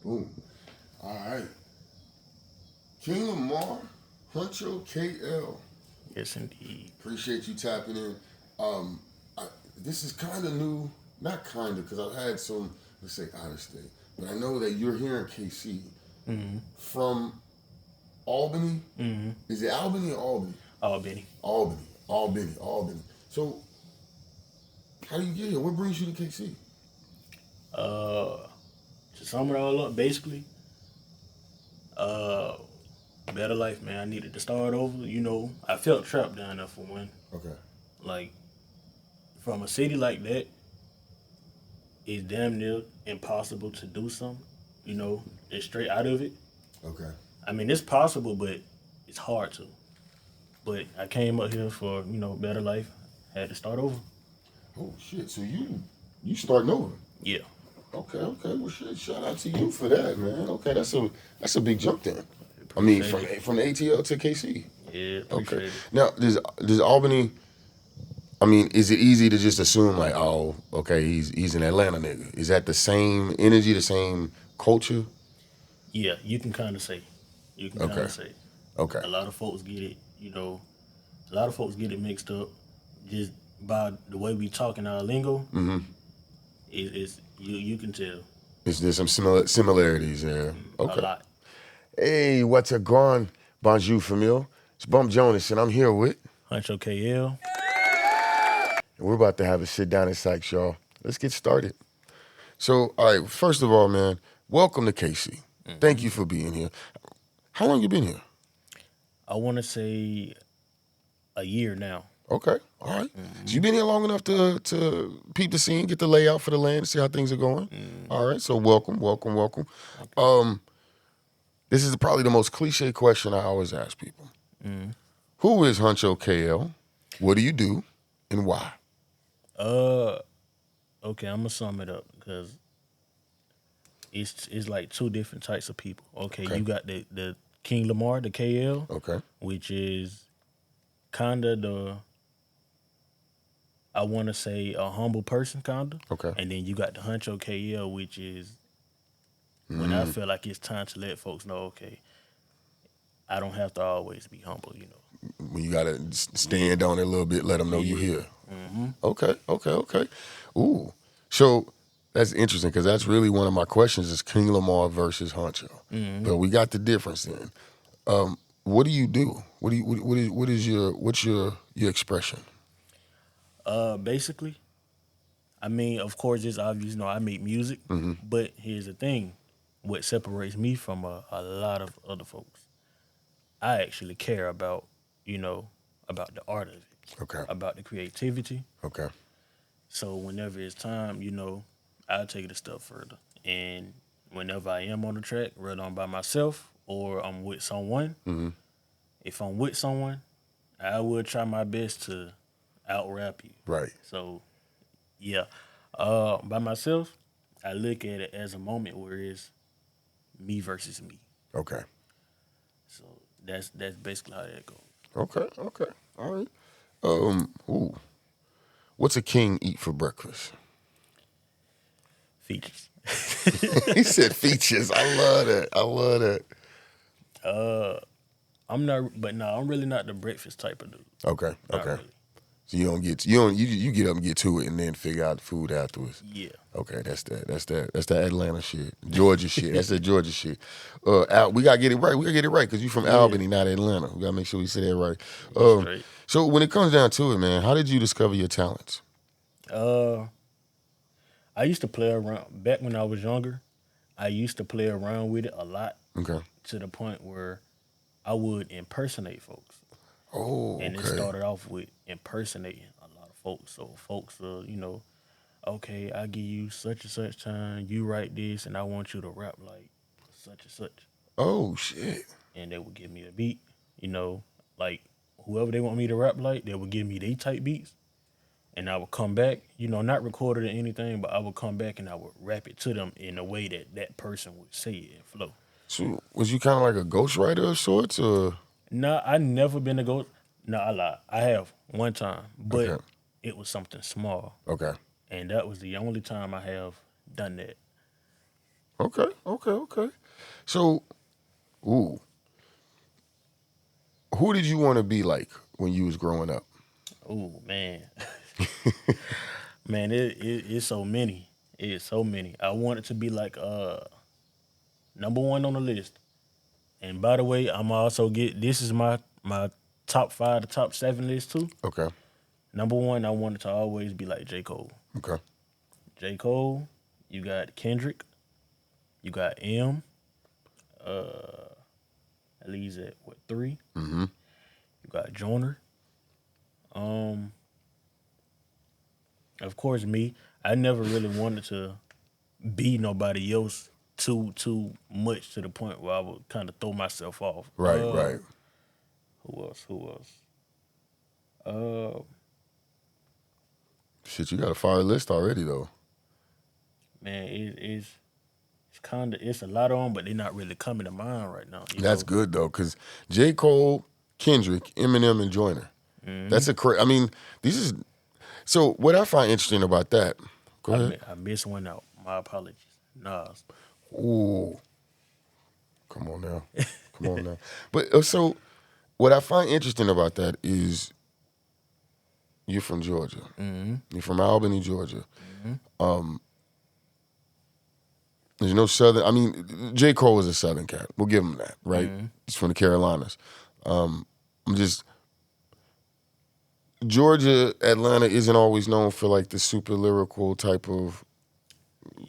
Boom. All right. King Lamar, Hxncho KL. Yes, indeed. Appreciate you tapping in. Um, I, this is kind of new, not kind of, because I've had some, let's say, out of state, but I know that you're here in KC Mm-hmm. from Albany. Mm-hmm. Is it Albany or Albany? Albany. Albany. So, how do you get here? What brings you to KC? Uh, to sum it all up, basically, uh, better life, man. I needed to start over. I felt trapped down there for one. Okay. Like, from a city like that, it's damn near impossible to do something. And straight out of it. Okay. I mean, it's possible, but it's hard to. But I came up here for better life. Had to start over. Oh shit! So you starting over? Yeah. Okay. Well, shit. Shout out to you for that, man. Okay, that's a big jump then. I mean, Appreciate from ATL to KC. Yeah, Okay. appreciate it. Now, does Albany? I mean, is it easy to just assume like, oh, okay, he's an Atlanta nigga? Is that the same energy, the same culture? Yeah, you can kind of say. You can kind Okay. of say. Okay. A lot of folks get it. A lot of folks get it mixed up just by the way we talk in our lingo. Mm-hmm. It's you can tell. Is there some similarities there? Okay. A lot. Hey, what's a gone? Bonjour, famille. It's Bump Jonas, and I'm here with. Hxncho KL. And we're about to have a sit down and Syke, y'all. Let's get started. So, all right, first of all, man, welcome to KC. Mm-hmm. Thank you for being here. How long you been here? I want to say a year now. Okay, all right. Mm-hmm. So you've been here long enough to peep the scene, get the layout for the land, see how things are going. Mm-hmm. All right, so welcome. Okay. This is probably the most cliche question I always ask people. Mm-hmm. Who is Hxncho KL? What do you do, and why? Okay, I'm gonna sum it up because it's like two different types of people. Okay. You got the King Lamar, the KL, Okay. which is kind of I want to say a humble person, kind of. Okay. And then you got the Hxncho KL, which is when I feel like it's time to let folks know, okay, I don't have to always be humble, When you gotta stand on it a little bit, let them know you're here. Mm-hmm. Okay. Ooh, so that's interesting because that's really one of my questions: is King Lamar versus Hxncho. Mm-hmm. But we got the difference then. What do you do? What's your expression? Basically, I mean, of course, it's obvious, I make music, Mm-hmm. but here's the thing: what separates me from a lot of other folks, I actually care about, about the art of it, Okay. about the creativity. Okay. So whenever it's time, I'll take it a step further. And whenever I am on the track, whether I'm by myself or I'm with someone, Mm-hmm. if I'm with someone, I will try my best to out rap you. Right. So yeah. By myself, I look at it as a moment where it's me versus me. Okay. So that's basically how that goes. Okay. All right. Ooh. What's a king eat for breakfast? Features. He said features. I love that. I'm not, but no, I'm really not the breakfast type of dude. Okay. Not really. So you get up and get to it and then figure out the food afterwards. Yeah. Okay, that's that Atlanta shit, Georgia shit. That's that Georgia shit. We gotta get it right. Because you from Albany, not Atlanta. We gotta make sure we say that right. Straight. So when it comes down to it, man, how did you discover your talents? I used to play around back when I was younger. I used to play around with it a lot Okay. to the point where I would impersonate folks. Oh, And it okay. started off with impersonating a lot of folks. So folks okay, I give you such and such time, you write this, and I want you to rap like such and such. Oh shit. And they would give me a beat, like whoever they want me to rap like, they would give me they type beats. And I would come back, not recorded or anything, but I would come back and I would rap it to them in a way that person would say it and flow. So was you kind of like a ghostwriter of sorts, or? Nah, I never been a ghost. Nah, I lie. I have one time, but Okay. it was something small. Okay. And that was the only time I have done that. Okay. So, ooh, who did you want to be like when you was growing up? Oh man, man, it's so many. It's so many. I wanted to be like number one on the list. And by the way, I'm also get this is my top 5 to top 7 list too. Okay. Number one, I wanted to always be like J. Cole. Okay. J. Cole, you got Kendrick, you got M, that leaves at what 3? Mm-hmm. You got Joner. Um, of course me. I never really wanted to be nobody else too much to the point where I would kind of throw myself off. Right. Who else? Who else? Uh, Shit, you got a fire list already though. man, it's kind of it's a lot on, but they're not really coming to mind right now. That's good though, because J. Cole, Kendrick, Eminem, and Joyner. That's a I mean, these is so. What I find interesting about that. Go ahead. I missed one out. My apologies. Nas. Ooh, come on now. But so, what I find interesting about that is you're from Georgia. Mm-hmm. You're from Albany, Georgia. Mm-hmm. There's no Southern. I mean, J. Cole is a Southern cat. We'll give him that, right? Mm-hmm. He's from the Carolinas. I'm just Georgia, Atlanta isn't always known for like the super lyrical type of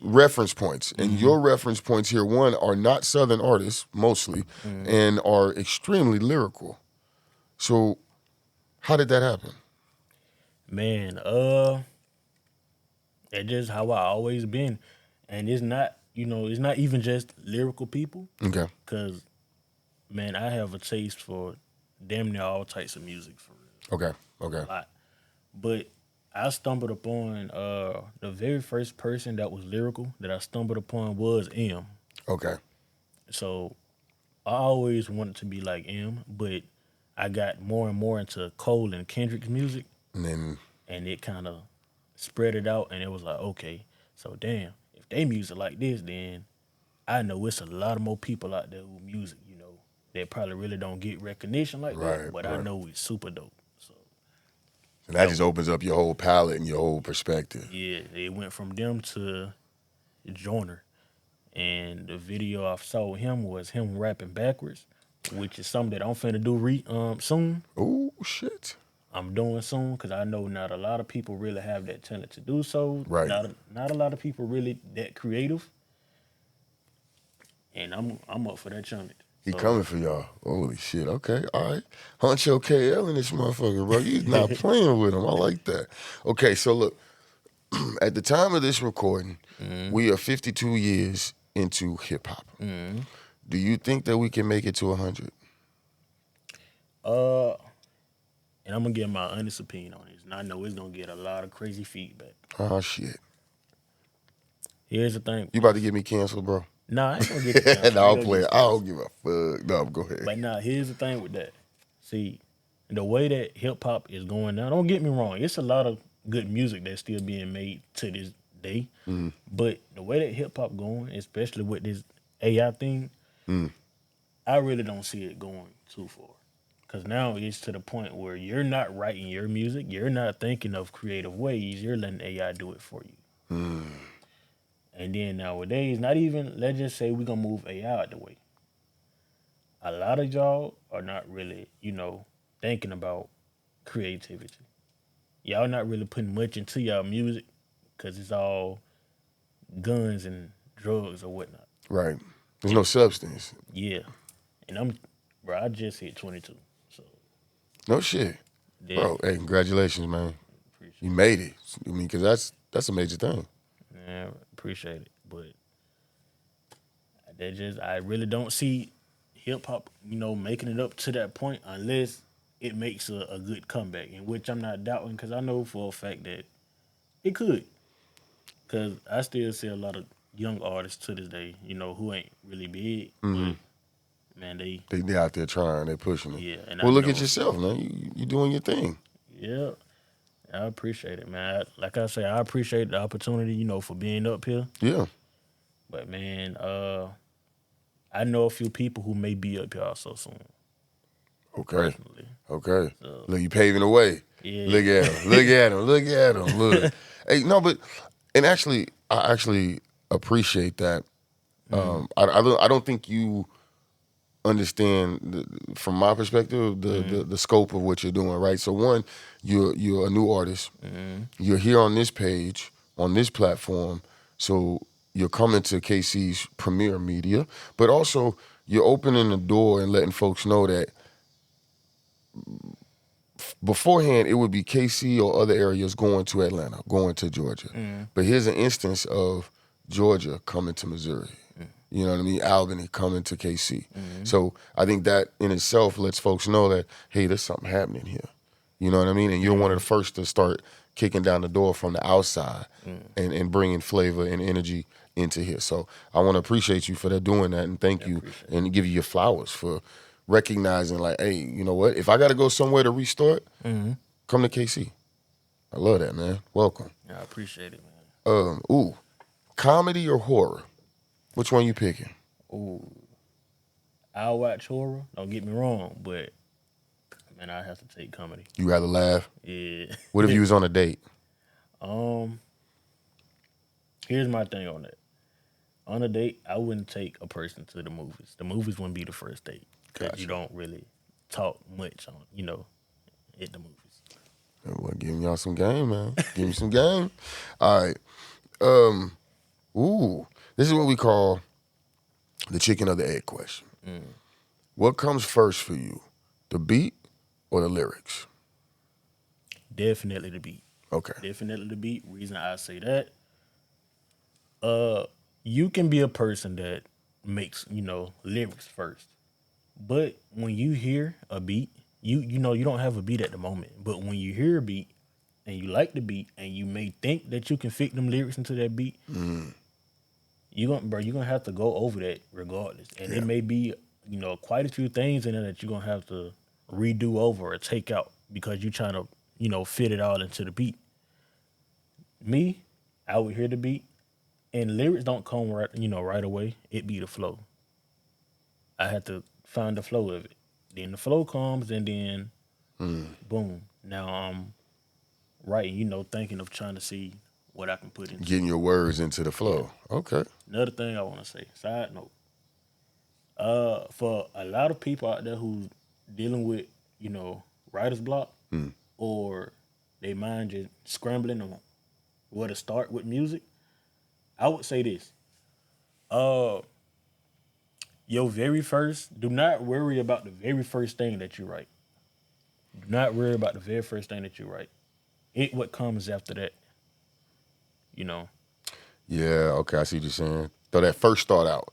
reference points. And your reference points here, one, are not Southern artists, mostly, and are extremely lyrical. So how did that happen? Man, that's just how I always been, and it's not it's not even just lyrical people, Okay. cause man, I have a taste for damn near all types of music for real, Okay. a lot. But I stumbled upon the very first person that was lyrical that I stumbled upon was M. Okay. So I always wanted to be like M, but I got more and more into Cole and Kendrick's music, And then, and it kind of spread it out, and it was like, okay, so damn, if they music like this, then I know it's a lot of more people out there who music, that probably really don't get recognition like that, but I right. know it's super dope. So And that just opens up your whole palette and your whole perspective. yeah, it went from them to Joyner, and the video I saw with him was him rapping backwards, which is something that I'm finna do soon. Oh, shit. I'm doing soon because I know not a lot of people really have that talent to do so. Right. Not a lot of people really that creative, and I'm up for that challenge. He So, coming for y'all. Holy shit. Okay. All right. Hxncho KL in this motherfucker, bro. He's not playing with him. I like that. Okay. So look, at the time of this recording, we are 52 years into hip hop. Do you think that we can make it to 100? and I'm gonna give my honest opinion on this, and I know it's gonna get a lot of crazy feedback. Oh, shit. Here's the thing. You about to get me canceled, bro? Nah, I ain't gonna get you. No, I'll play it. I don't give a fuck. No, go ahead. But nah, here's the thing with that. See, the way that hip hop is going now, don't get me wrong, it's a lot of good music that's still being made to this day. But the way that hip hop going, especially with this AI thing, I really don't see it going too far. Cause now it's to the point where you're not writing your music, you're not thinking of creative ways, you're letting AI do it for you. And then nowadays, not even let's just say we're gonna move AI out the way. A lot of y'all are not really, thinking about creativity. Y'all not really putting much into y'all music because it's all guns and drugs or whatnot. Right. There's no substance. Yeah. And I just hit 22. So, No shit. yeah, Bro, hey, congratulations, man. appreciate You made it. I mean, because that's a major thing. Yeah, appreciate it. But I really don't see hip hop, making it up to that point unless it makes a good comeback, in which I'm not doubting because I know for a fact that it could. Because I still see a lot of young artists to this day, who ain't really big, but man, They out there trying. They pushing it. yeah. And Well, I look know, at yourself, man. You doing your thing. yeah, I appreciate it, man. Like I say, I appreciate the opportunity, for being up here. Yeah. But man, I know a few people who may be up here also soon. Okay. Personally. Okay. So, Look, you paving the way. yeah. Look at him. Look at him. Look at him. Look. Hey, no, but and actually, I actually appreciate that. I don't think you understand from my perspective the scope of what you're doing, right? So one, you're a new artist. You're here on this page, on this platform. So you're coming to KC's premier media, but also you're opening the door and letting folks know that beforehand it would be KC or other areas going to Atlanta, going to Georgia. But here's an instance of Georgia coming to Missouri. You know what I mean? Albany coming to KC. So I think that in itself lets folks know that, hey, there's something happening here. You know what I mean? And you're one of the first to start kicking down the door from the outside and bringing flavor and energy into here. So I want to appreciate you for that, doing that, and thank you and give you your flowers for recognizing, like, hey, you know what? If I got to go somewhere to restart, come to KC. I love that, man. Welcome. I appreciate it, man. Comedy or horror? Which one you picking? Ooh. I'll watch horror, don't get me wrong, but man, I have to take comedy. You rather laugh? Yeah. What if you was on a date? Here's my thing on that. On a date, I wouldn't take a person to the movies. The movies wouldn't be the first date because you don't really talk much on, at the movies. Well, giving y'all some game, man. Give me some game. All right. This is what we call the chicken or the egg question. What comes first for you, the beat or the lyrics? Definitely the beat. Okay. Definitely the beat. Reason I say that, you can be a person that makes, lyrics first. But when you hear a beat, you don't have a beat at the moment. But when you hear a beat and you like the beat and you may think that you can fit them lyrics into that beat, you're gonna have to go over that regardless. And it may be, quite a few things in there that you're gonna have to redo over or take out because you're trying to, fit it all into the beat. Me, I would hear the beat, and lyrics don't come right away. It be the flow. I had to find the flow of it. Then the flow comes, and then boom. Now I'm writing, thinking of trying to see what I can put into. Getting your words into the flow. Yeah. Okay. Another thing I want to say, side note, for a lot of people out there who's dealing with, writer's block or they mind just scrambling on where to start with music, I would say this. Your very first, do not worry about the very first thing that you write. Do not worry about the very first thing that you write. It what comes after that, Yeah, okay, I see what you're saying. Throw that first thought out.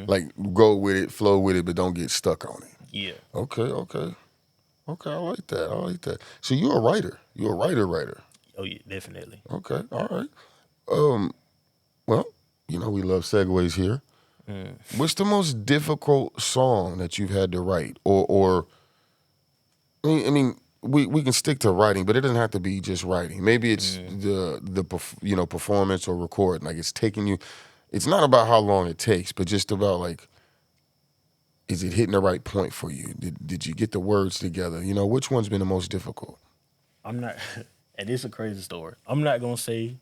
Like, go with it, flow with it, but don't get stuck on it. Yeah. Okay, I like that. So you're a writer. You're a writer. Oh, yeah, definitely. Okay, all right. Well, we love segues here. What's the most difficult song that you've had to write? Or I mean, we can stick to writing, but it doesn't have to be just writing. Maybe it's the performance or recording. Like, it's taking you. It's not about how long it takes, but just about, like, is it hitting the right point for you? Did you get the words together? Which one's been the most difficult? I'm not, and it's a crazy story. I'm not gonna say,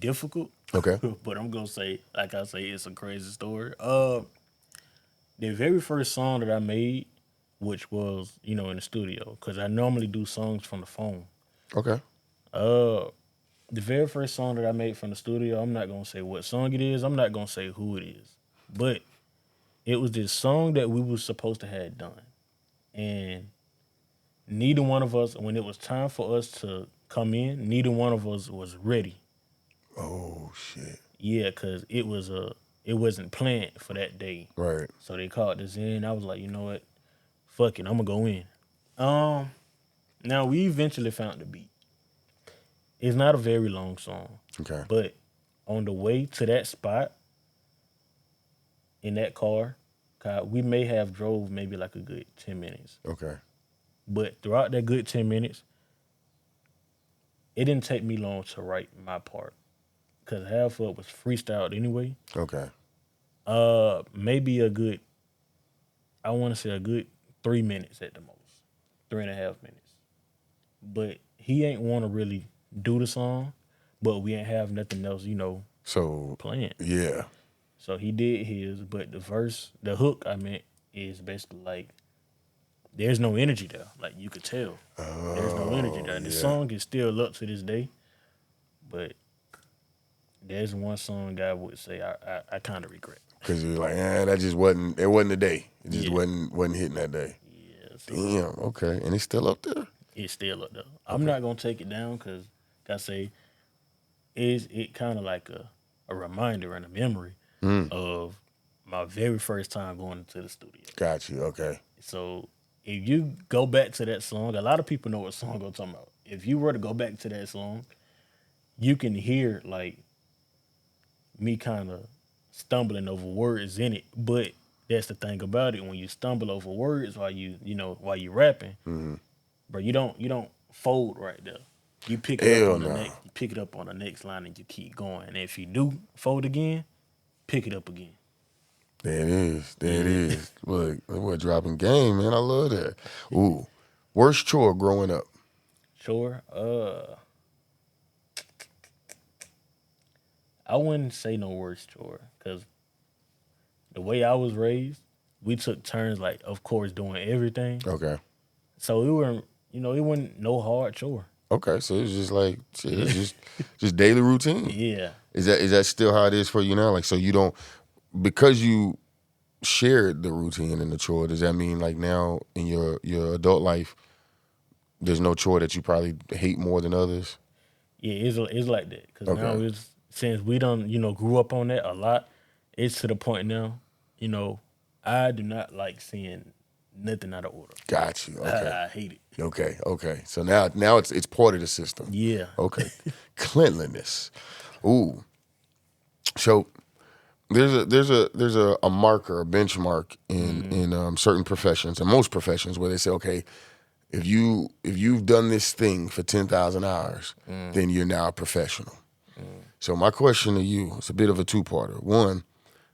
difficult. Okay. But I'm gonna say, like I say, it's a crazy story. The very first song that I made, which was, in the studio, because I normally do songs from the phone. Okay. The very first song that I made from the studio, I'm not gonna say what song it is. I'm not gonna say who it is, but it was this song that we were supposed to have done, and neither one of us, when it was time for us to come in, neither one of us was ready. Oh shit. Yeah, cause it wasn't planned for that day. Right. So they called us in. I was like, you know what? Fuck it, I'm gonna go in. Now we eventually found the beat. It's not a very long song. Okay. But on the way to that spot in that car, we may have drove maybe like a good 10 minutes. Okay. But throughout that good 10 minutes, it didn't take me long to write my part. Because half of it was freestyled anyway. Okay. Maybe a good. I want to say a good 3 minutes at the most, 3.5 minutes. But he ain't want to really do the song, but we ain't have nothing else, So playing. yeah. So he did his, but the hook I meant is basically like there's no energy there. Like you could tell, there's no energy there. And the Yeah. song is still up to this day, but there's one song I would say I kind of regret. Because you're like, that just wasn't. It wasn't the day. It just Yeah. wasn't hitting that day. Yeah, so Damn. Okay. And it's still up there. it's still up there. I'm not gonna take it down because I say is it kind of like a reminder and a memory of my very first time going into the studio. Got you. Okay. So if you go back to that song, a lot of people know what song I'm talking about. If you were to go back to that song, you can hear like me kind of stumbling over words in it. But that's the thing about it. When you stumble over words while you rapping, bro, you don't fold right there. You pick it up Hell on the no. next. You pick it up on the next line and you keep going. And if you do fold again, pick it up again. There it is. There it is. Look, we're dropping game, man. I love that. Ooh, worst chore growing up. Sure. I wouldn't say no worst chore because the way I was raised, we took turns, like, of course, doing everything. Okay. So it wasn't no hard chore. Okay. So it's just like shit, it's just daily routine. Yeah. Is that still how it is for you now? Like, so you don't, because you shared the routine and the chore. Does that mean like now in your adult life, there's no chore that you probably hate more than others? Yeah, it's like that because Okay. now since we done grew up on that a lot, it's to the point now. I do not like seeing nothing out of order. Got you. Okay. I hate it. Okay. So now it's part of the system. Yeah. Okay. Cleanliness. Ooh. So there's a marker, a benchmark in certain professions and most professions where they say, okay, if you've done this thing for 10,000 hours, then you're now a professional. So my question to you is a bit of a two-parter. One,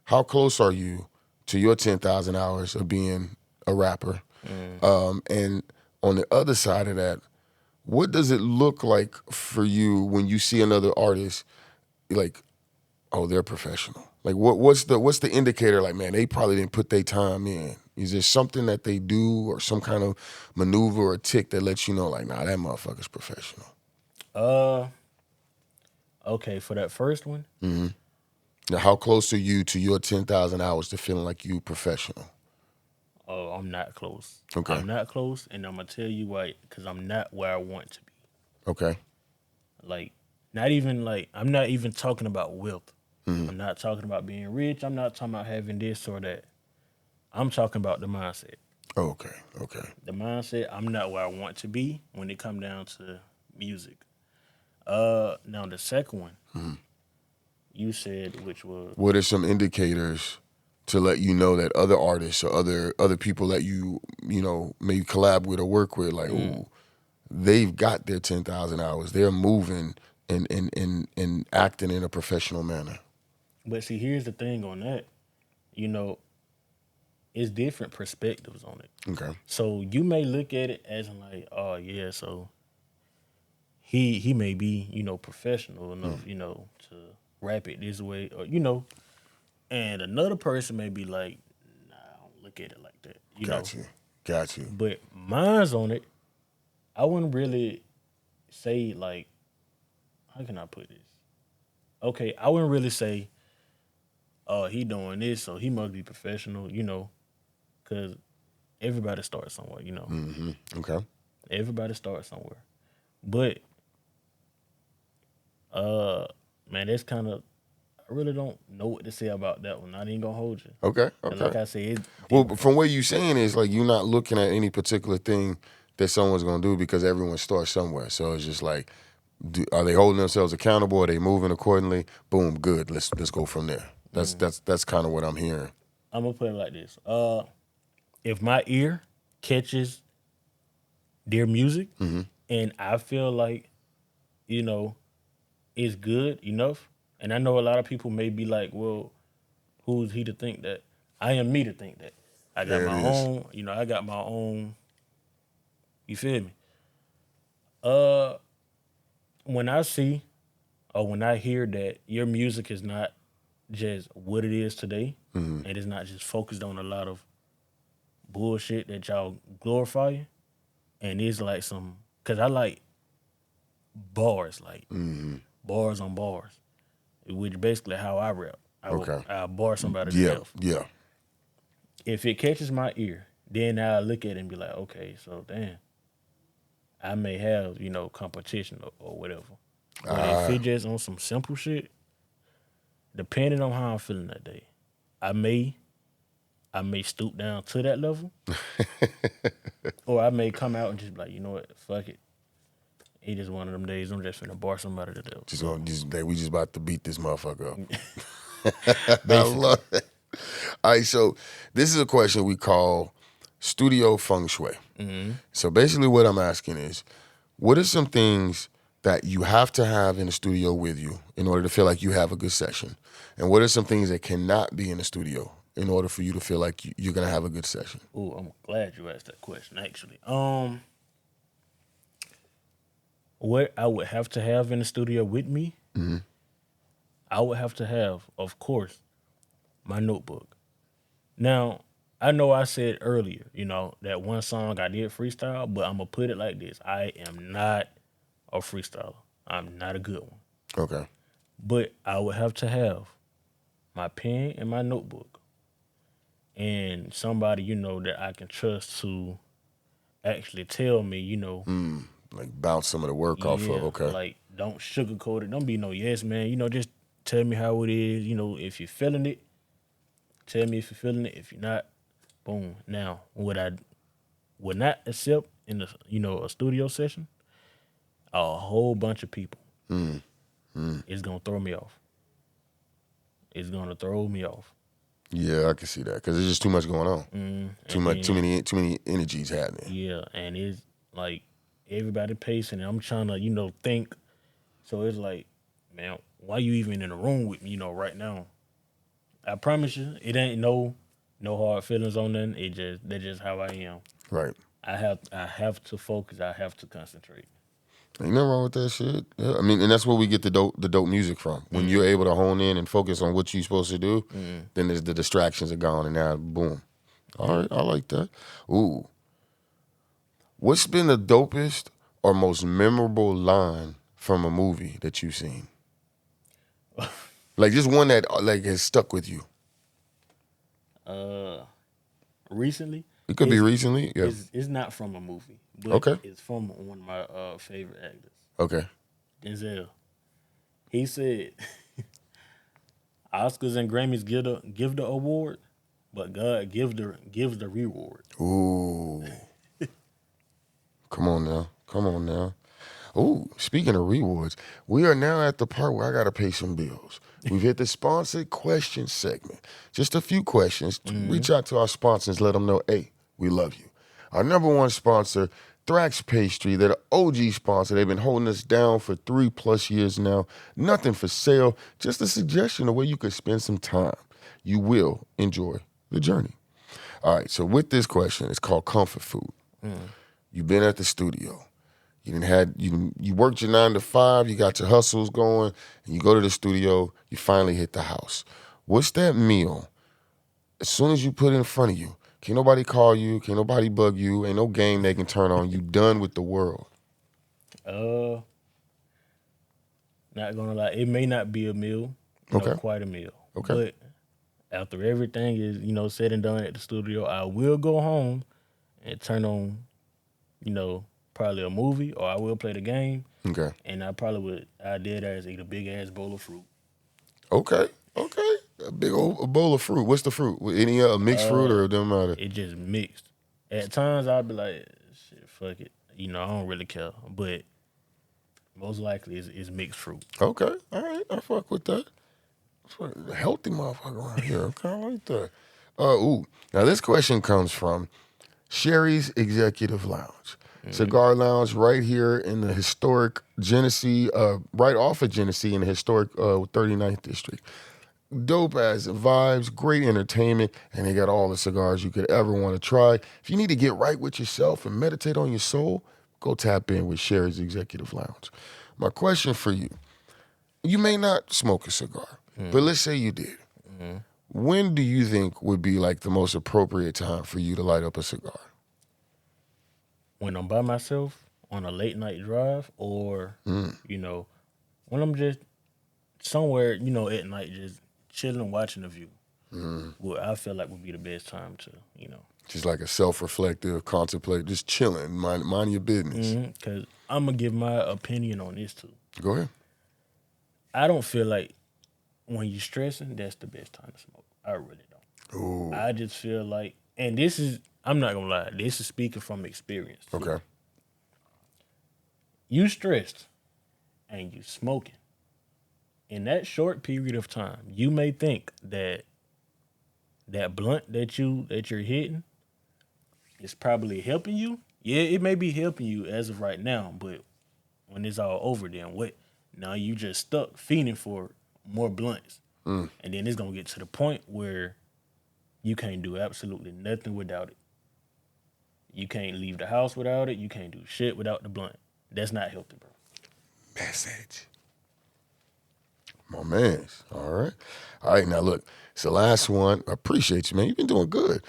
how close are you to your 10,000 hours of being a rapper? And on the other side of that, what does it look like for you when you see another artist, like, oh, they're professional? Like, what's the indicator? Like, man, they probably didn't put their time in. Is there something that they do or some kind of maneuver or tick that lets you know, like, nah, that motherfucker's professional? Okay, for that first one, Now, how close are you to your 10,000 hours to feeling like you professional? oh, I'm not close. Okay. I'm not close, and I'm gonna tell you why. Because I'm not where I want to be. Okay. Like, not even like I'm not even talking about wealth. I'm not talking about being rich. I'm not talking about having this or that. I'm talking about the mindset. Okay. The mindset. I'm not where I want to be when it come down to music. Now the second one, you said, which was What are some indicators to let you know that other artists or other people that you maybe collab with or work with, like, ooh, they've got their 10,000 hours. They're moving and acting in a professional manner. But see, here's the thing on that. It's different perspectives on it. Okay. So you may look at it as in like, oh yeah, so he may be, professional enough, to rap it this way, or and another person may be like, nah, I don't look at it like that. Got you. But mine's on it, I wouldn't really say like, how can I put this? Okay, I wouldn't really say, oh, he doing this, so he must be professional, because everybody starts somewhere, Okay. Everybody starts somewhere. But man, that's kind of, I really don't know what to say about that one. I ain't gonna hold you. Okay. And like I said, Well, from what you're saying is like you're not looking at any particular thing that someone's gonna do because everyone starts somewhere. So it's just like, are they holding themselves accountable? Are they moving accordingly? Boom, good. Let's go from there. That's kind of what I'm hearing. I'm gonna put it like this. If my ear catches their music and I feel like, it's good enough, and I know a lot of people may be like, well, Who's he to think that? I am me to think that. I got There my it is. own, I got my own, you feel me? Uh, when I see or when I hear that your music is not just what it is today, and it's not just focused on a lot of bullshit that y'all glorify, and it's like cause I like bars, like bars on bars, which basically how I rap. Okay. I bar somebody to Yeah, death. yeah. If it catches my ear, then I look at it and be like, okay, so damn, I may have, competition or whatever. But if it just on some simple shit, depending on how I'm feeling that day, I may stoop down to that level, or I may come out and just be like, you know what, fuck it. It is one of them days I'm just finna bar somebody to death. We just about to beat this motherfucker up. I Basically. love it. All right, so this is a question we call studio feng shui. So basically what I'm asking is, what are some things that you have to have in the studio with you in order to feel like you have a good session? And what are some things that cannot be in the studio in order for you to feel like you're going to have a good session? Ooh, I'm glad you asked that question, actually. What I would have to have in the studio with me, I would have to have, of course, my notebook. Now, I know I said earlier, that one song I did freestyle, but I'm going to put it like this. I am not a freestyler. I'm not a good one. Okay. But I would have to have my pen and my notebook and somebody, that I can trust to actually tell me, Like bounce some of the work off of, okay. like don't sugarcoat it. Don't be no yes man. Just tell me how it is. If you're feeling it, tell me if you're feeling it. If you're not, boom. Now, what I would not accept in a studio session, a whole bunch of people. It's gonna throw me off. It's gonna throw me off. Yeah, I can see that because there's just too much going on. Too many energies happening. Yeah, and it's like everybody pacing, and I'm trying to think. So it's like, man, why you even in the room with me, right now? I promise you, it ain't no hard feelings on nothing. That's just how I am. Right. I have to focus. I have to concentrate. Ain't nothing wrong with that shit. Yeah, I mean, and that's where we get the dope music from. When you're able to hone in and focus on what you're supposed to do, then the distractions are gone, and now boom. All right, I like that. Ooh, what's been the dopest or most memorable line from a movie that you've seen? Like just one that like has stuck with you. Recently, It could be recently. Yeah. it's not from a movie, but Okay. it's from one of my favorite actors, Okay. Denzel. He said, "Oscars and Grammys give the award, but God gives the reward." Ooh. Come on now. Come on now. Ooh, speaking of rewards, we are now at the part where I got to pay some bills. We've hit the sponsored question segment. Just a few questions. Reach out to our sponsors, let them know, hey, we love you. Our number one sponsor, Thrax Pastry. They're the OG sponsor. They've been holding us down for 3+ years now. Nothing for sale, just a suggestion of where you could spend some time. You will enjoy the journey. All right, so with this question, it's called comfort food. You've been at the studio. You worked your 9 to 5, you got your hustles going, and you go to the studio, you finally hit the house. What's that meal? As soon as you put it in front of you, can't nobody call you, can't nobody bug you, ain't no game they can turn on. You done with the world. Not gonna lie, it may not be a meal, Okay. quite a meal. Okay. But after everything is, said and done at the studio, I will go home and turn on, probably a movie, or I will play the game. Okay. And I did as eat a big ass bowl of fruit. Okay. A big old bowl of fruit. What's the fruit? Any mixed fruit or it doesn't matter? It just mixed. At times I'd be like, shit, fuck it. I don't really care. But most likely it's mixed fruit. Okay. All right. I fuck with that. Healthy motherfucker around here. Okay, I like that. Now this question comes from Sherry's Executive Lounge. Cigar Lounge right here in the historic Genesee, right off of Genesee in the historic 39th District. dope ass vibes, great entertainment, and they got all the cigars you could ever want to try. If you need to get right with yourself and meditate on your soul, go tap in with Sherry's Executive Lounge. My question for you, you may not smoke a cigar, but let's say you did. When do you think would be like the most appropriate time for you to light up a cigar? When I'm by myself on a late night drive, or you know, when I'm just somewhere, you know, at night, just chilling, watching the view. What I feel like would be the best time to, you know. Just like a self-reflective, contemplate, just chilling, mind your business. Because I'm going to give my opinion on this too. Go ahead. I don't feel like when you're stressing, that's the best time to smoke. I really don't. Ooh. I just feel like, and this is, I'm not going to lie, this is speaking from experience. Too. Okay. You stressed and you smoking. In that short period of time, you may think that blunt that you're hitting is probably helping you. Yeah, it may be helping you as of right now, but when it's all over, then what? Now you just stuck fiending for more blunts. And then it's gonna get to the point where you can't do absolutely nothing without it. You can't leave the house without it. You can't do shit without the blunt. That's not healthy, bro. Message. My man's. All right, now look, it's the last one. I appreciate you, man. You've been doing good.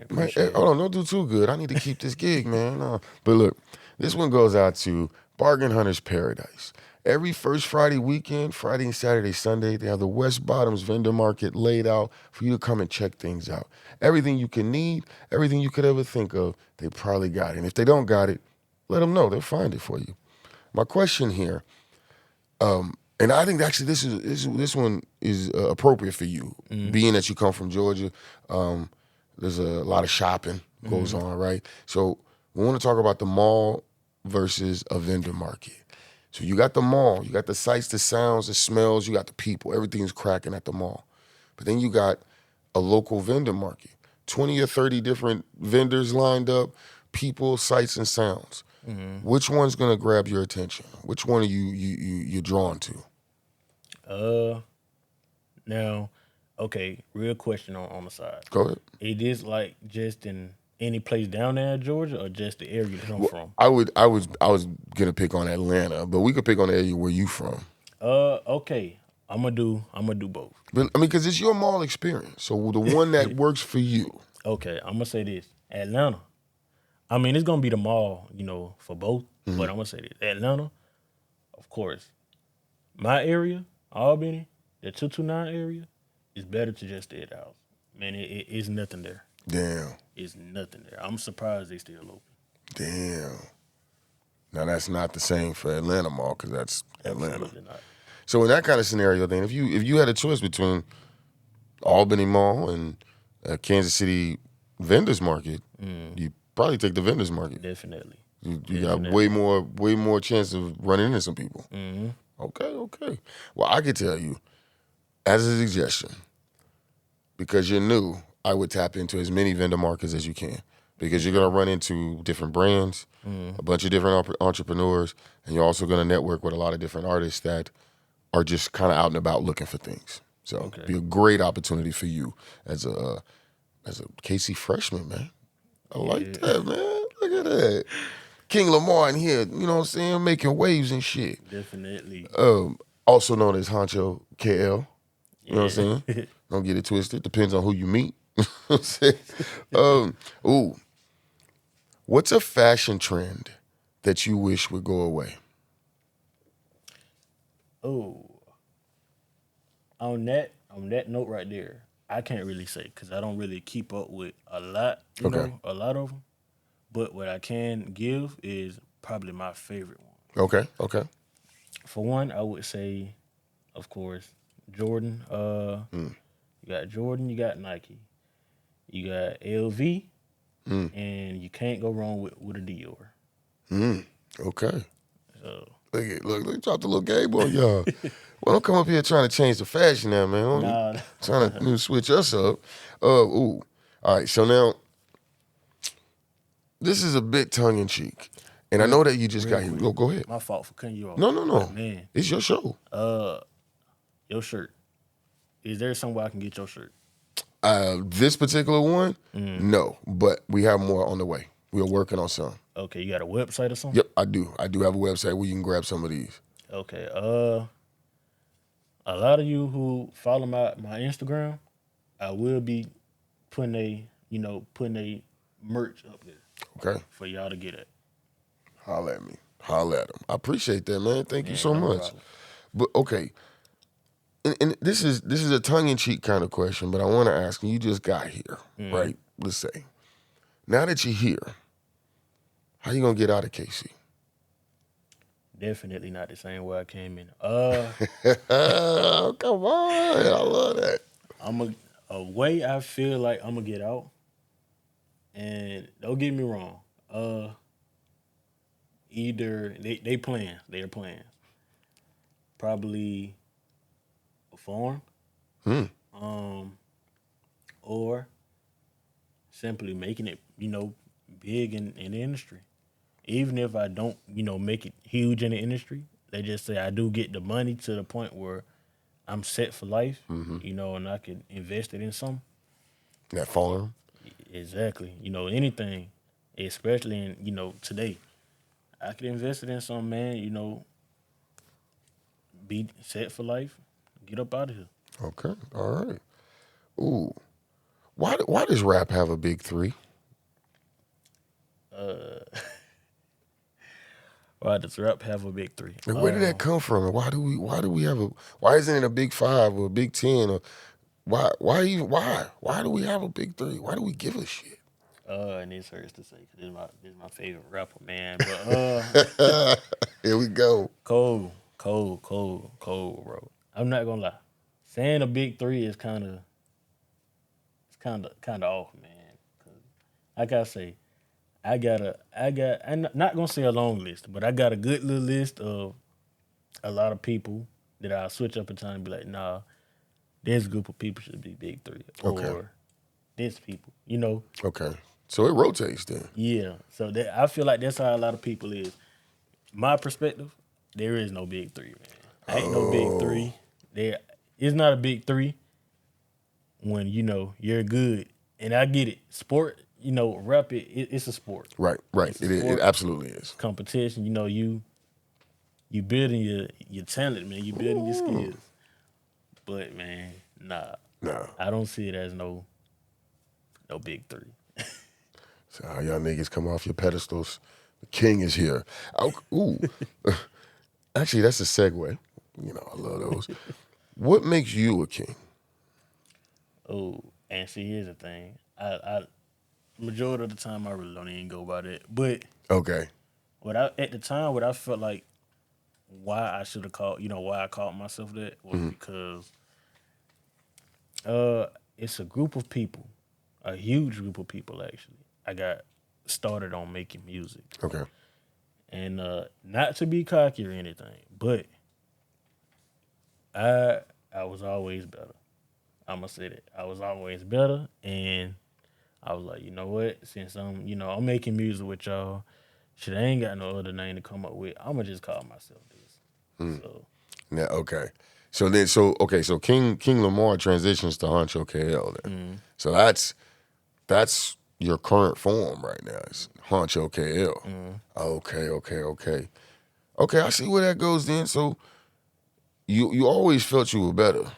Man, hold on, don't do too good. I need to keep this gig, man. No. But look, this one goes out to Bargain Hunters Paradise. Every first Friday weekend, Friday and Saturday, Sunday, they have the West Bottoms vendor market laid out for you to come and check things out. Everything you can need, everything you could ever think of, they probably got it. And if they don't got it, let them know. They'll find it for you. My question here, and I think actually this one is appropriate for you, being that you come from Georgia. There's a lot of shopping goes on, right? So we want to talk about the mall versus a vendor market. So you got the mall, you got the sights, the sounds, the smells, you got the people. Everything's cracking at the mall. But then you got a local vendor market, 20 or 30 different vendors lined up, people, sights, and sounds. Which one's gonna grab your attention? Which one are you're drawn to? Now, okay, real question on the side. Go ahead. It is like just in any place down there in Georgia, or just the area that I'm from? I was gonna pick on Atlanta, but we could pick on the area where you from. Okay, I'm gonna do both. But I mean, because it's your mall experience, so the one that works for you. Okay, I'm gonna say this: Atlanta. I mean, it's gonna be the mall, you know, for both. But I'm gonna say this: Atlanta, of course. My area, Albany, the 229 area, is better to just stay at the house. Man, it is nothing there. Damn. It's nothing there. I'm surprised they still open. Damn. Now that's not the same for Atlanta Mall, because that's Atlanta. Absolutely not. So in that kind of scenario, then, if you had a choice between Albany Mall and Kansas City Vendors Market, you probably take the Vendors Market. Definitely. You got way more chance of running into some people. Okay. Well, I could tell you, as a suggestion, because you're new, I would tap into as many vendor markets as you can, because you're going to run into different brands, a bunch of different entrepreneurs, and you're also going to network with a lot of different artists that are just kind of out and about looking for things. So it'd be a great opportunity for you as a KC freshman, man. I like that, man. Look at that. King Lamar in here, you know what I'm saying, making waves and shit. Definitely. Also known as Hxncho KL. You know what I'm saying? Don't get it twisted. Depends on who you meet. You know what I'm saying? What's a fashion trend that you wish would go away? On that note right there, I can't really say, because I don't really keep up with a lot, a lot of them. But what I can give is probably my favorite one. Okay. For one, I would say, of course, Jordan. You got Jordan, you got Nike, you got LV, and you can't go wrong with a Dior. Okay. So Look, drop the little game on y'all. Well, don't come up here trying to change the fashion now, man. Nah. Trying to switch us up. All right, so now, this is a bit tongue-in-cheek. And I know that you just got here. Go ahead. My fault for cutting you off. No. Man. It's your show. Your shirt. is there somewhere I can get your shirt? This particular one, no, but we have more on the way. We are working on some. Okay, you got a website or something? Yep, I do. I do have a website where you can grab some of these. Okay. A lot of you who follow my Instagram, I will be putting a merch up there. Okay. For y'all to get it. Holla at me. Holla at them. I appreciate that, man. Thank you so no much. problem. But okay. And this is a tongue-in-cheek kind of question, but I want to ask, you just got here, right? Let's say. Now that you're here, how you gonna get out of KC? Definitely not the same way I came in. Oh, come on. I love that. A way I feel like I'm gonna get out, and don't get me wrong, either they're plans. Probably a farm, or simply making it, big in the industry. Even if I don't, make it huge in the industry, they just say I do get the money to the point where I'm set for life, and I can invest it in something. That farm? Exactly. Anything, especially in, today, I could invest it in something, man, be set for life, get up out of here. Okay. All right. Ooh. Why does rap have a big three? Why does rap have a big three? And where did that come from? And why do we have why isn't it a big 5 or a big 10 or why do we have a big three? Why do we give a shit? And this hurts to say because this is my favorite rapper, man. But here we go. Cold, bro. I'm not gonna lie. Saying a big three is kind of off, man. 'Cause like I say, I'm not gonna say a long list, but I got a good little list of a lot of people that I'll switch up in time and be like, nah, this group of people should be big three, or this people, Okay. So it rotates then. Yeah. So I feel like that's how a lot of people is. My perspective, there is no big three, man. Ain't no big three. There is not a big three when you're good. And I get it. Sport, rap it's a sport. Right. It absolutely is. Competition, you building your talent, man. You building your skills. But man, nah. I don't see it as no big three. So how y'all niggas come off your pedestals? The king is here. Ooh. Actually, that's a segue. I love those. What makes you a king? Oh, and see, here's the thing. I majority of the time I really don't even go by that. But okay, what I felt like why I should have called, why I called myself that was because it's a group of people, a huge group of people actually. I got started on making music. Okay. And not to be cocky or anything, but I was always better. I'm gonna say that. I was always better, and I was like, you know what? Since I'm making music with y'all, shit, I ain't got no other name to come up with. I'm gonna just call myself this. So. Yeah. Okay. So King Lamar transitions to Hxncho KL then. So that's your current form right now. It's Hxncho KL. Okay. Okay, I see where that goes then. So you always felt you were better.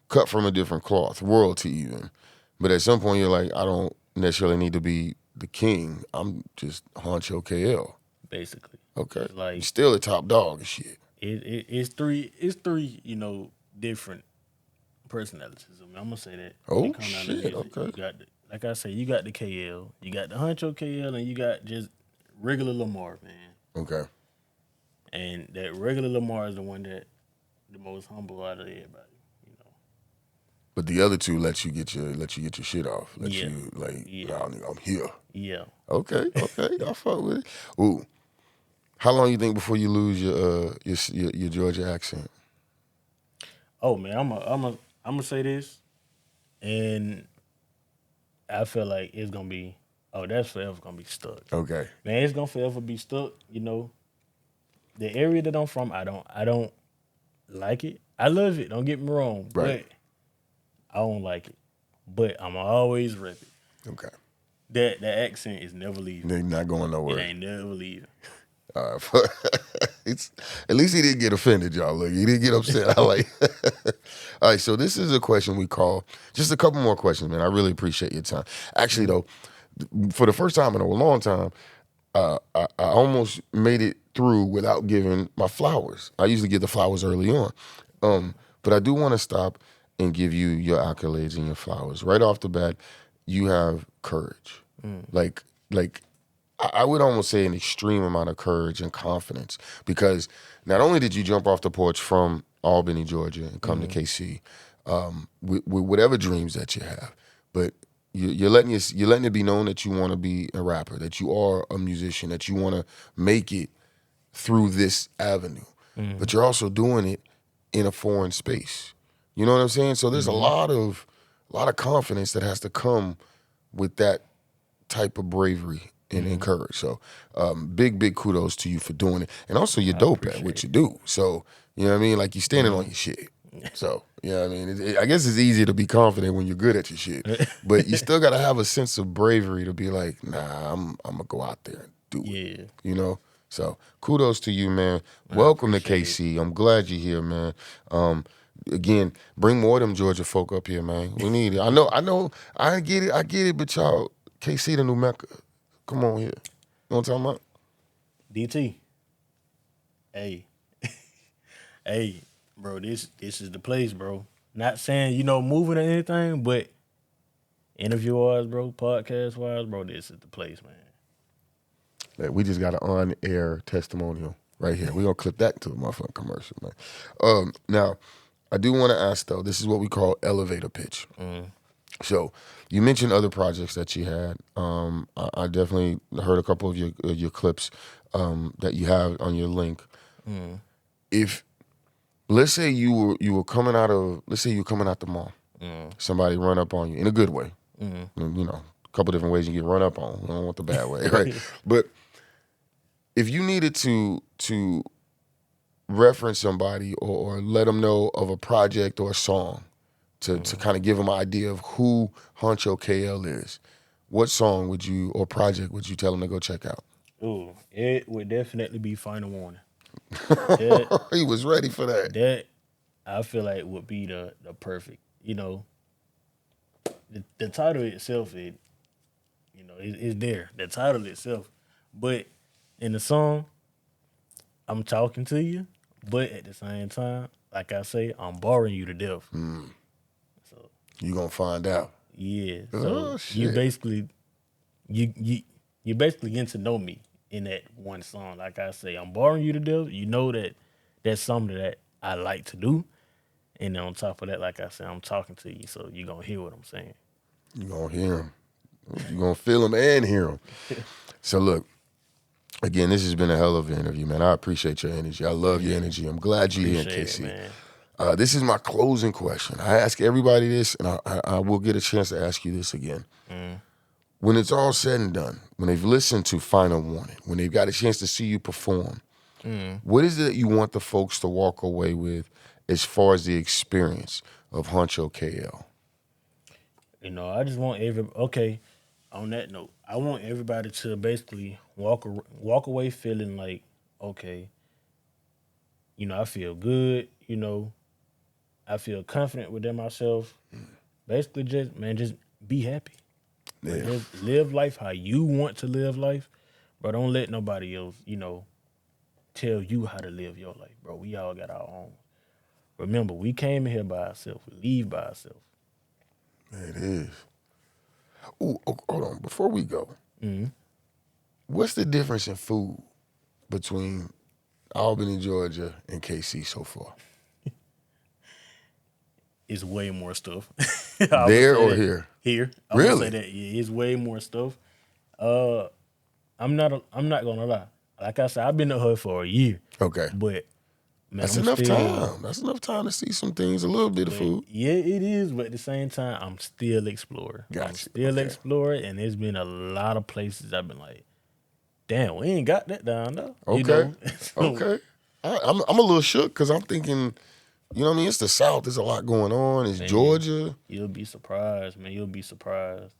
Cut from a different cloth, royalty even. But at some point you're like, I don't necessarily need to be the king. I'm just Hxncho KL. Basically. Okay. Like, you're still a top dog and shit. It's three, different personalities. I'm gonna say that. Oh shit, okay. You got like I say, you got the KL, you got the Hxncho KL, and you got just regular Lamar, man. Okay. And that regular Lamar is the one that the most humble out of everybody. But the other two let you get your shit off. Nah, nigga, I'm here. Yeah. Okay. I fuck with it. Ooh. How long you think before you lose your Georgia accent? Oh man, I'm gonna say this, and I feel like it's gonna be. Oh, that's forever gonna be stuck. Okay. Man, it's gonna forever be stuck. The area that I'm from, I don't like it. I love it. Don't get me wrong, right. but I don't like it, but I'm always rep it. Okay. That accent is never leaving. They're not going It nowhere. ain't never leaving. It's at least he didn't get offended, y'all. Look, he didn't get upset. I like. All right, so this is a question we call. Just a couple more questions, man. I really appreciate your time. Actually, though, for the first time in a long time, I almost made it through without giving my flowers. I usually give the flowers early on, but I do want to stop and give you your accolades and your flowers right off the bat. You have courage, like I would almost say an extreme amount of courage and confidence, because not only did you jump off the porch from Albany, Georgia, and come to KC with whatever dreams that you have, but you're letting it be known that you want to be a rapper, that you are a musician, that you want to make it through this avenue, but you're also doing it in a foreign space. You know what I'm saying? So there's a lot of confidence that has to come with that type of bravery and courage. So big kudos to you for doing it. And also you're dope at what you do. So, you know what I mean? Like, you're standing on your shit. So, you know what I mean? I guess it's easier to be confident when you're good at your shit. But you still got to have a sense of bravery to be like, nah, I'm going to go out there and do it. You know? So kudos to you, man. Welcome to KC. I'm glad you're here, man. Again, bring more of them Georgia folk up here, man. We need it. I know, I get it, but y'all, KC the new Mecca. Come on here. You know what I'm talking about? DT. Hey. Hey, bro, this is the place, bro. Not saying, moving or anything, but interview-wise, bro, podcast-wise, bro, this is the place, man. Like, we just got an on-air testimonial right here. We're going to clip that into a motherfucking commercial, man. Now, I do want to ask, though, this is what we call elevator pitch. So you mentioned other projects that you had. I definitely heard a couple of your clips that you have on your link. If, let's say you were coming out the mall, somebody run up on you in a good way. And, a couple different ways you get run up on. I don't want the bad way, right? But if you needed to reference somebody or let them know of a project or a song to kind of give them an idea of who Hxncho KL is, what song or project would you tell them to go check out? Ooh, it would definitely be Final Warning. He was ready for that. That, I feel like, would be the perfect, the title itself, it's there. The title itself. But in the song, I'm talking to you, but at the same time, like I say, I'm boring you to death. So you gonna find out. Yeah. So you basically getting to know me in that one song. Like I say, I'm boring you to death. You know that that's something that I like to do. And then on top of that, like I said, I'm talking to you, so you're gonna hear what I'm saying. You're gonna hear him. You're gonna feel him and hear him. So look, again, this has been a hell of an interview, man. I appreciate your energy. I love your energy. I'm glad you're here, KC. This is my closing question. I ask everybody this, and I will get a chance to ask you this again. When it's all said and done, when they've listened to Final Warning, when they've got a chance to see you perform, what is it that you want the folks to walk away with as far as the experience of Hxncho KL? I just want on that note, I want everybody to basically walk away feeling like, okay, I feel good, I feel confident within myself. Basically, just be happy. Yeah. Just live life how you want to live life, but don't let nobody else, tell you how to live your life, bro. We all got our own. Remember, we came in here by ourselves. We leave by ourselves. It is. Ooh, hold on. Before we go, what's the difference in food between Albany, Georgia, and KC so far? It's way more stuff. There or here? Here. I really? would say that, yeah, it's way more stuff. I'm not gonna lie. Like I said, I've been to her for a year. Okay. But man, that's enough time. That's enough time to see some things, a little bit of food. Yeah, it is. But at the same time, I'm still exploring. I'm still exploring, and there's been a lot of places I've been like, damn, we ain't got that down though. Okay. Okay. I'm a little shook because I'm thinking You know what I mean? It's the South. There's a lot going on. It's Georgia. You'll be surprised, man. You'll be surprised.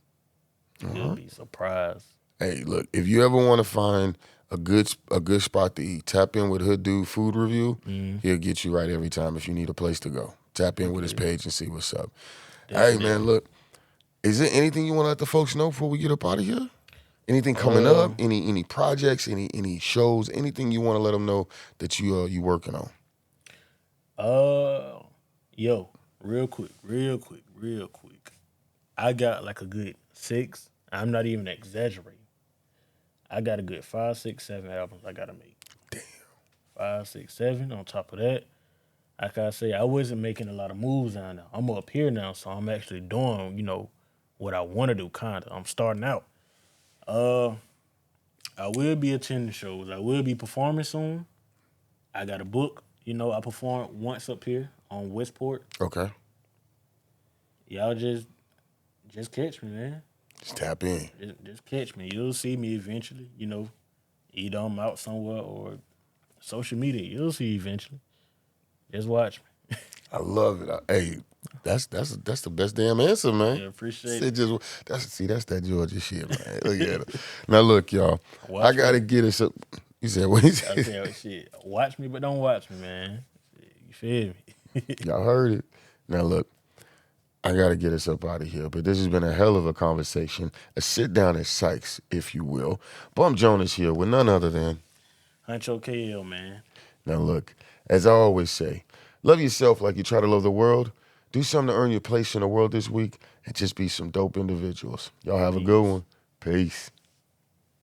You'll be surprised. Hey, look, if you ever want to find a good spot to eat, tap in with Hood Dude Food Review. He'll get you right every time if you need a place to go. Tap in with his page and see what's up. Definitely. Hey, man, look, is there anything you want to let the folks know before we get up out of here? Anything coming up? Any projects? Any shows? Anything you want to let them know that you working on? Yo, real quick. I got like a good 6. I'm not even exaggerating. I got a good 5, 6, 7 albums I gotta make. Damn. 5, 6, 7. On top of that, like I say, I wasn't making a lot of moves down there. I'm up here now, so I'm actually doing, what I want to do. Kinda. I'm starting out. I will be attending shows. I will be performing soon. I got a book. I performed once up here on Westport. Okay. Y'all just catch me, man. Just tap in. Just catch me. You'll see me eventually. Either I'm out somewhere or social media. You'll see eventually. Just watch me. I love it. Hey, that's the best damn answer, man. Yeah, appreciate it. That's that Georgia shit, man. Look at it. Now look, y'all. I gotta get us up. You said what? He said? I said, shit. Watch me, but don't watch me, man. You feel me? Y'all heard it. Now look, I gotta get us up out of here. But this has been a hell of a conversation. A sit down at Sykes, if you will. Bump Jonas here with none other than Hxncho KL, man. Now look, as I always say, love yourself like you try to love the world. Do something to earn your place in the world this week and just be some dope individuals. Y'all have a good one. Peace.